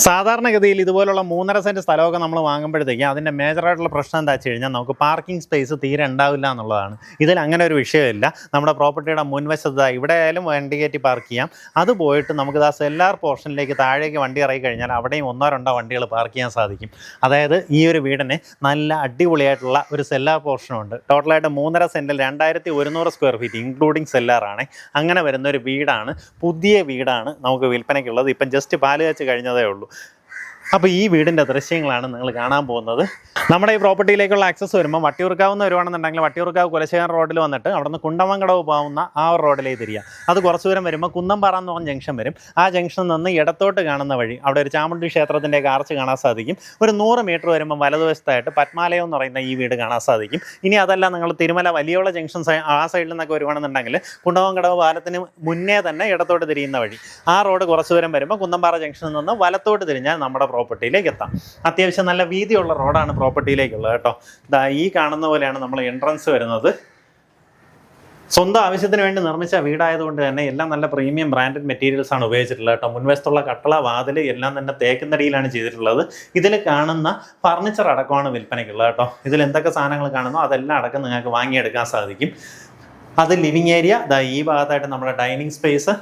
സാധാരണഗതിയിൽ ഇതുപോലുള്ള 3.5 സെൻറ്റ് സ്ഥലമൊക്കെ നമ്മൾ വാങ്ങുമ്പോഴത്തേക്കും അതിൻ്റെ മേജറായിട്ടുള്ള പ്രശ്നം എന്താ വെച്ച് കഴിഞ്ഞാൽ നമുക്ക് പാർക്കിംഗ് സ്പേസ് തീരെ ഉണ്ടാവില്ല എന്നുള്ളതാണ്. ഇതിൽ അങ്ങനെ ഒരു വിഷയമില്ല. നമ്മുടെ പ്രോപ്പർട്ടിയുടെ മുൻവശത്ത് ഇവിടെ ആയാലും വണ്ടി കയറ്റി പാർക്ക് ചെയ്യാം. അത് പോയിട്ട് നമുക്ക് ആ സെല്ലാർ പോർഷനിലേക്ക് താഴേക്ക് വണ്ടി ഇറങ്ങി കഴിഞ്ഞാൽ അവിടെയും 1-2 വണ്ടികൾ പാർക്ക് ചെയ്യാൻ സാധിക്കും. അതായത് ഈ ഒരു വീടിന് നല്ല അടിപൊളിയായിട്ടുള്ള ഒരു സെല്ലാർ പോർഷനുണ്ട്. ടോട്ടലായിട്ട് 3.5 സെൻറ്റിൽ 2100 സ്ക്വയർ ഫീറ്റ് ഇൻക്ലൂഡിങ് സെല്ലാറാണ്. അങ്ങനെ വരുന്ന ഒരു വീടാണ്, പുതിയ വീടാണ് നമുക്ക് വിൽപ്പനയ്ക്കുള്ളത്. ഇപ്പം ജസ്റ്റ് പാല് കാച്ച് കഴിഞ്ഞതേ ഉള്ളൂ. അപ്പോൾ ഈ വീടിൻ്റെ ദൃശ്യങ്ങളാണ് നിങ്ങൾ കാണാൻ പോകുന്നത്. നമ്മുടെ ഈ പ്രോപ്പർട്ടിയിലേക്കുള്ള ആക്സസ് വരുമ്പോൾ വട്ടിയൂർക്കാവ് വരുവാണെന്നുണ്ടെങ്കിൽ വട്ടിയൂർക്കാവ് കുലശേഖരം റോഡിൽ വന്നിട്ട് അവിടെ നിന്ന് കുണ്ടമങ്കടവ് പോകുന്ന ആ ഒരു റോഡിലേക്ക് തിരിയുക. അത് കുറച്ച് ദൂരം വരുമ്പോൾ കുന്നംപാറ എന്ന് പറഞ്ഞ ജംഗ്ഷൻ വരും. ആ ജംഗ്ഷനിൽ നിന്ന് ഇടത്തോട്ട് കാണുന്ന വഴി അവിടെ ഒരു ചാമുണ്ഡി ക്ഷേത്രത്തിൻ്റെ ആർച്ച് കാണാൻ സാധിക്കും. ഒരു 100 മീറ്റർ വരുമ്പോൾ വലതുവശത്തായിട്ട് പത്മാലയം എന്ന് പറയുന്ന ഈ വീട് കാണാൻ സാധിക്കും. ഇനി അതല്ല, നിങ്ങൾ തിരുമല വലിയോള ജംഗ്ഷൻ ആ സൈഡിൽ നിന്നൊക്കെ വരുവാണെന്നുണ്ടെങ്കിൽ കുണ്ടമങ്കടവ് പാലത്തിന് മുന്നേ തന്നെ ഇടത്തോട്ട് തിരിയുന്ന വഴി ആ റോഡ് കുറച്ച് ദൂരം വരുമ്പോൾ കുന്നംപാറ ജംഗ്ഷനിൽ നിന്ന് വലത്തോട്ട് തിരിഞ്ഞാൽ നമ്മുടെ പ്രോപ്പർട്ടിയിലേക്ക് എത്താം. അത്യാവശ്യം നല്ല വീതിയുള്ള റോഡാണ് പ്രോപ്പർട്ടിയിലേക്കുള്ളത് കേട്ടോ. ഈ കാണുന്ന പോലെയാണ് നമ്മൾ എൻട്രൻസ് വരുന്നത്. സ്വന്തം ആവശ്യത്തിന് വേണ്ടി നിർമ്മിച്ച വീടായതുകൊണ്ട് തന്നെ എല്ലാം നല്ല പ്രീമിയം ബ്രാൻഡഡ് മെറ്റീരിയൽസ് ആണ് ഉപയോഗിച്ചിട്ടുള്ളത് കേട്ടോ. മുൻവശത്തുള്ള കട്ടള, വാതിൽ എല്ലാം തന്നെ തേക്കുന്നടിയിലാണ് ചെയ്തിട്ടുള്ളത്. ഇതിൽ കാണുന്ന ഫർണിച്ചർ അടക്കമാണ് വിൽപ്പനയ്ക്കുള്ളത് കേട്ടോ. ഇതിൽ എന്തൊക്കെ സാധനങ്ങൾ കാണുന്നോ അതെല്ലാം അടക്കം നിങ്ങൾക്ക് വാങ്ങിയെടുക്കാൻ സാധിക്കും. അത് ലിവിങ് ഏരിയ. ഈ ഭാഗത്തായിട്ട് നമ്മുടെ ഡൈനിങ് സ്പേസ്.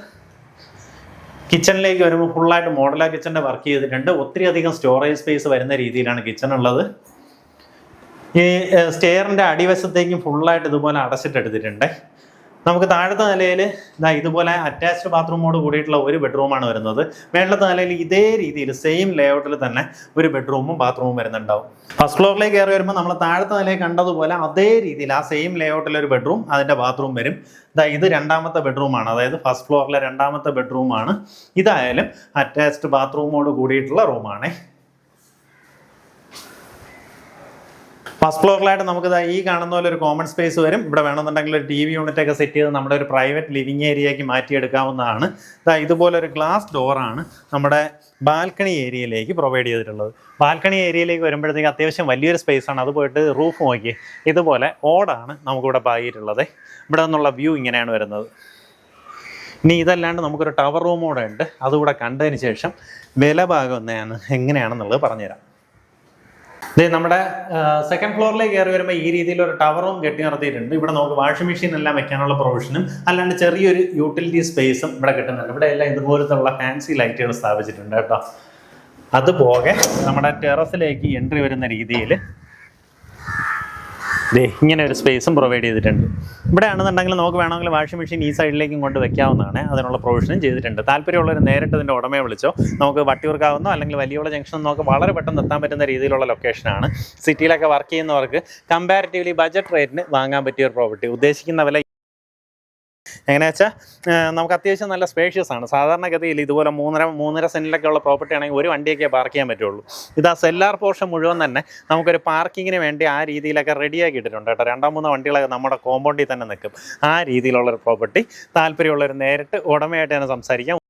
കിച്ചണിലേക്ക് വരുമ്പോൾ ഫുള്ളായിട്ട് മോഡലാ കിച്ചൻ്റെ വർക്ക് ചെയ്തിട്ടുണ്ട്. ഒത്തിരി അധികം സ്റ്റോറേജ് സ്പേസ് വരുന്ന രീതിയിലാണ് കിച്ചൺ ഉള്ളത്. ഈ സ്റ്റെയറിൻ്റെ അടിവശത്തേക്കും ഫുള്ളായിട്ട് ഇതുപോലെ അടച്ചിട്ടെടുത്തിട്ടുണ്ട്. നമുക്ക് താഴത്തെ നിലയിൽ ഇതുപോലെ അറ്റാച്ച്ഡ് ബാത്റൂമോട് കൂടിയിട്ടുള്ള ഒരു ബെഡ്റൂമാണ് വരുന്നത്. മേളത്തെ നിലയിൽ ഇതേ രീതിയിൽ സെയിം ലേഔട്ടിൽ തന്നെ ഒരു ബെഡ്റൂമും ബാത്റൂമും വരുന്നുണ്ടാവും. ഫസ്റ്റ് ഫ്ലോറിലേക്ക് കയറി വരുമ്പോൾ നമ്മൾ താഴത്തെ നിലയിൽ കണ്ടതുപോലെ അതേ രീതിയിൽ ആ സെയിം ലേഔട്ടിൽ ഒരു ബെഡ്റൂം, അതിൻ്റെ ബാത്റൂം വരും. ഇത് 2ാമത്തെ ബെഡ്റൂമാണ്, അതായത് ഫസ്റ്റ് ഫ്ലോറിലെ 2ാമത്തെ ബെഡ്റൂമാണ്. ഇതായാലും അറ്റാച്ച്ഡ് ബാത്റൂമോട് കൂടിയിട്ടുള്ള റൂമാണ്. ഫസ്റ്റ് ഫ്ലോറിലായിട്ട് നമുക്ക് ഈ കാണുന്ന പോലെ ഒരു കോമൺ സ്പേസ് വരും. ഇവിടെ വേണമെന്നുണ്ടെങ്കിൽ ഒരു TV യൂണിറ്റ് ഒക്കെ സെറ്റ് ചെയ്ത് നമ്മുടെ ഒരു പ്രൈവറ്റ് ലിവിങ് ഏരിയയ്ക്ക് മാറ്റിയെടുക്കാവുന്നതാണ്. ഇതുപോലെ ഒരു ഗ്ലാസ് ഡോറാണ് നമ്മുടെ ബാൽക്കണി ഏരിയയിലേക്ക് പ്രൊവൈഡ് ചെയ്തിട്ടുള്ളത്. ബാൽക്കണി ഏരിയയിലേക്ക് വരുമ്പോഴത്തേക്ക് അത്യാവശ്യം വലിയൊരു സ്പേസാണ്. അത് പോയിട്ട് റൂഫ് നോക്കി ഇതുപോലെ ഓടാണ് നമുക്കിവിടെ പാകിയിട്ടുള്ളത്. ഇവിടെ നിന്നുള്ള വ്യൂ ഇങ്ങനെയാണ് വരുന്നത്. ഇനി ഇതല്ലാണ്ട് നമുക്കൊരു ടവർ റൂം കൂടെ ഉണ്ട്. അതുകൂടെ കണ്ടതിന് ശേഷം വില ഭാഗം എങ്ങനെയാണെന്നുള്ളത് പറഞ്ഞുതരാം. നമ്മുടെ സെക്കൻഡ് ഫ്ലോറിലേക്ക് കയറി വരുമ്പോൾ ഈ രീതിയിൽ ഒരു ടവർ റൂം കെട്ടി നിർത്തിയിട്ടുണ്ട്. ഇവിടെ നമുക്ക് വാഷിംഗ് മെഷീൻ എല്ലാം വെക്കാനുള്ള പ്രൊവിഷനും അല്ലാണ്ട് ചെറിയൊരു യൂട്ടിലിറ്റി സ്പേസും ഇവിടെ കിട്ടുന്നുണ്ട്. ഇവിടെ എല്ലാം ഇതുപോലത്തുള്ള ഫാൻസി ലൈറ്റുകൾ സ്ഥാപിച്ചിട്ടുണ്ട് കേട്ടോ. അതുപോകെ നമ്മുടെ ടെറസിലേക്ക് എൻട്രി വരുന്ന രീതിയിൽ ഇങ്ങനെ ഒരു സ്പേസും പ്രൊവൈഡ് ചെയ്തിട്ടുണ്ട്. ഇവിടെ ആണെന്നുണ്ടെങ്കിൽ നമുക്ക് വേണമെങ്കിൽ വാഷിംഗ് മെഷീൻ ഈ സൈഡിലേക്കും കൊണ്ട് വെക്കാവുന്നതാണ്. അതിനുള്ള പ്രൊവിഷനും ചെയ്തിട്ടുണ്ട്. താല്പര്യമുള്ളവർ നേരിട്ട് ഇതിൻ്റെ ഉടമയെ വിളിച്ചോ. നമുക്ക് വട്ടിയൂർക്കാവുന്നോ അല്ലെങ്കിൽ വലിയോള ജംഗ്ഷൻ നമുക്ക് വളരെ പെട്ടെന്ന് എത്താൻ പറ്റുന്ന രീതിയിലുള്ള ലൊക്കേഷനാണ്. സിറ്റിയിലൊക്കെ വർക്ക് ചെയ്യുന്നവർക്ക് കമ്പാരിറ്റീവ്ലി ബഡ്ജറ്റ് റേറ്റിന് വാങ്ങാൻ പറ്റിയ ഒരു പ്രോപ്പർട്ടി. ഉദ്ദേശിക്കുന്ന വില എങ്ങനെയാ വെച്ചാൽ നമുക്ക് അത്യാവശ്യം നല്ല സ്പേഷ്യസ് ആണ്. സാധാരണഗതിയിൽ ഇതുപോലെ 3.5 സെൻറ്റിലൊക്കെ ഉള്ള പ്രോപ്പർട്ടി ആണെങ്കിൽ ഒരു വണ്ടിയൊക്കെ പാർക്ക് ചെയ്യാൻ പറ്റുള്ളൂ. ഇത് ആ സെല്ലാർ പോർഷൻ മുഴുവൻ തന്നെ നമുക്കൊരു പാർക്കിങ്ങിന് വേണ്ടി ആ രീതിയിലൊക്കെ റെഡിയാക്കി ഇട്ടിട്ടുണ്ട് കേട്ടോ. 2-3 വണ്ടികളൊക്കെ നമ്മുടെ കോമ്പൗണ്ടിൽ തന്നെ നിൽക്കും. ആ രീതിയിലുള്ളൊരു പ്രോപ്പർട്ടി. താല്പര്യമുള്ളവർ നേരിട്ട് ഉടമയായിട്ട് തന്നെ സംസാരിക്കാം.